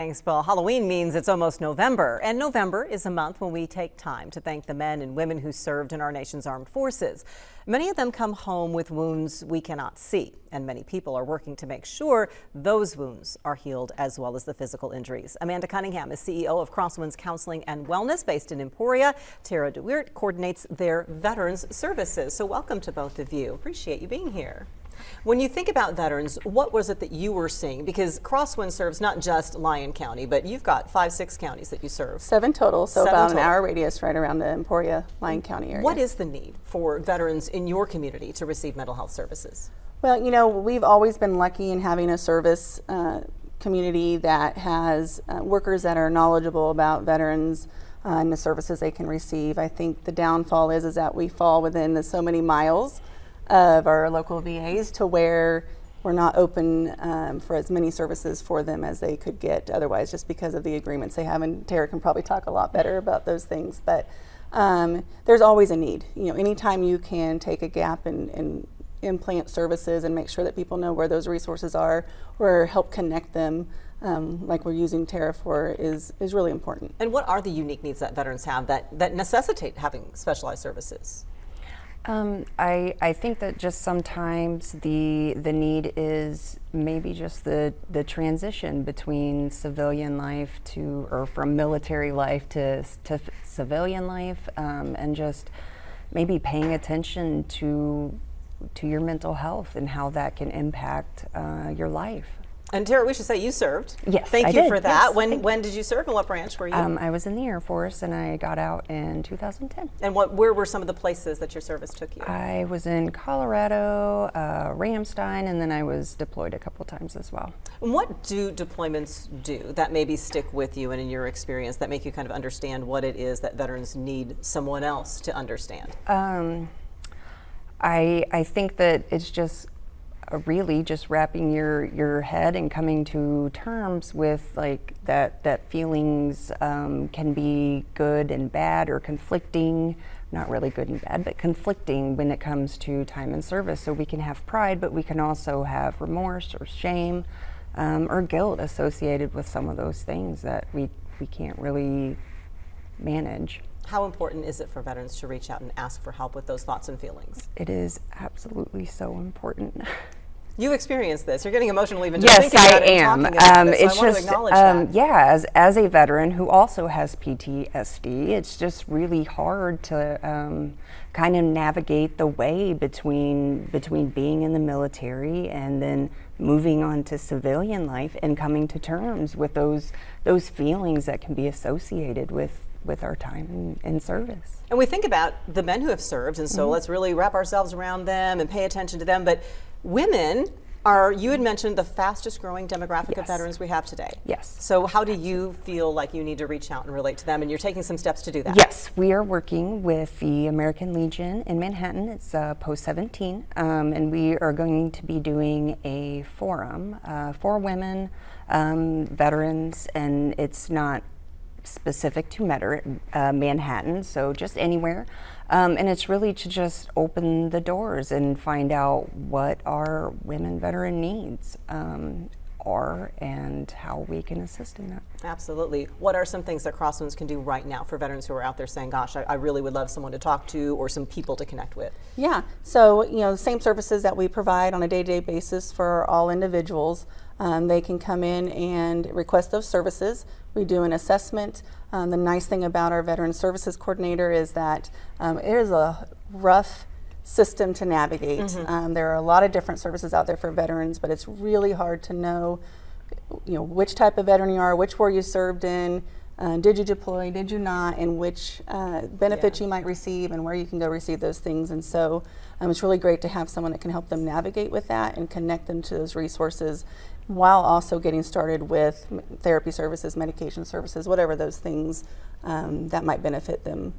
Thanks, Bill. Halloween means it's almost November, and November is a month when we take time to thank the men and women who served in our nation's armed forces. Many of them come home with wounds we cannot see, and many people are working to make sure those wounds are healed as well as the physical injuries. Amanda Cunningham is CEO of CrossWinds Counseling and Wellness based in Emporia. Tara DeWeert coordinates their veterans services. So welcome to both of you. Appreciate you being here. When you think about veterans, what was it that you were seeing? Because CrossWinds serves not just Lyon County, but you've got 5-6 counties that you serve. 7 total, so about an hour radius right around the Emporia, Lyon County area. What is the need for veterans in your community to receive mental health services? Well, you know, we've always been lucky in having a service community that has workers that are knowledgeable about veterans and the services they can receive. I think the downfall is that we fall within so many miles of our local VAs to where we're not open for as many services for them as they could get otherwise, just because of the agreements they have. And Tara can probably talk a lot better about those things. But there's always a need. You know, anytime you can take a gap and implant services and make sure that people know where those resources are or help connect them, like we're using Tara for, is really important. And what are the unique needs that veterans have that necessitate having specialized services? I think that just sometimes the need is maybe just the transition between civilian life or from military life to civilian life, and just maybe paying attention to your mental health and how that can impact your life. And Tara, we should say you served. Yes, Thank you did. for that. Yes, when did you serve and what branch were you? I was in the Air Force and I got out in 2010. And where were some of the places that your service took you? I was in Colorado, Ramstein, and then I was deployed a couple times as well. And what do deployments do that maybe stick with you and in your experience that make you kind of understand what it is that veterans need someone else to understand? I think that it's just really just wrapping your head and coming to terms with like that feelings can be good and bad or conflicting, not really good and bad, but conflicting when it comes to time and service. So we can have pride, but we can also have remorse or shame or guilt associated with some of those things that we can't really manage. How important is it for veterans to reach out and ask for help with those thoughts and feelings? It is absolutely so important. You experienced this. You're getting emotional even just yes, thinking about I it am. and talking about this. It's So I want just, to acknowledge that. yeah, as a veteran who also has PTSD, it's just really hard to kind of navigate the way between being in the military and then moving on to civilian life and coming to terms with those feelings that can be associated with our time in service. And we think about the men who have served, and so let's really wrap ourselves around them and pay attention to them. But women are, you had mentioned, the fastest growing demographic of veterans we have today. Yes. So how do you feel like you need to reach out and relate to them? And you're taking some steps to do that. Yes, we are working with the American Legion in Manhattan. It's post 17, and we are going to be doing a forum for women veterans, and it's not specific to Manhattan, so just anywhere. And it's really to just open the doors and find out what our women veteran needs are and how we can assist in that. Absolutely. What are some things that CrossWinds can do right now for veterans who are out there saying, gosh, I really would love someone to talk to or some people to connect with? Yeah, so you know, the same services that we provide on a day-to-day basis for all individuals. They can come in and request those services. We do an assessment. The nice thing about our Veteran Services Coordinator is that it is a rough system to navigate. There are a lot of different services out there for veterans, but it's really hard to know, you know, which type of veteran you are, which war you served in, did you deploy, did you not, and which benefits you might receive and where you can go receive those things. And so it's really great to have someone that can help them navigate with that and connect them to those resources while also getting started with therapy services, medication services, whatever those things that might benefit them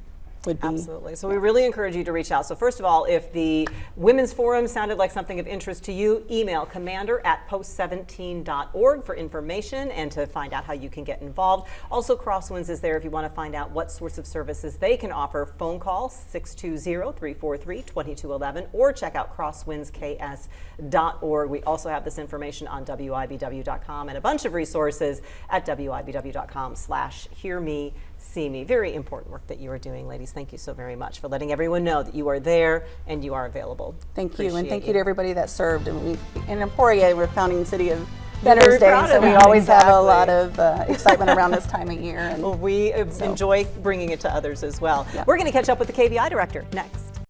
would be. Absolutely. So we really encourage you to reach out. So first of all, if the Women's Forum sounded like something of interest to you, email commander@post17.org for information and to find out how you can get involved. Also, CrossWinds is there if you want to find out what sorts of services they can offer. Phone call 620-343-2211 or check out crosswindsks.org. We also have this information on WIBW.com and a bunch of resources at WIBW.com/hearmesee me. Very important work that you are doing, ladies. Thank you so very much for letting everyone know that you are there and you are available. Thank you, and Appreciate thank you to everybody that served. And in Emporia, we're founding city of Very Veterans Day, proud so of we that. always have a Exactly. lot of excitement around this time of year. And Well, we enjoy bringing it to others as well. Yeah. We're going to catch up with the KVI director next.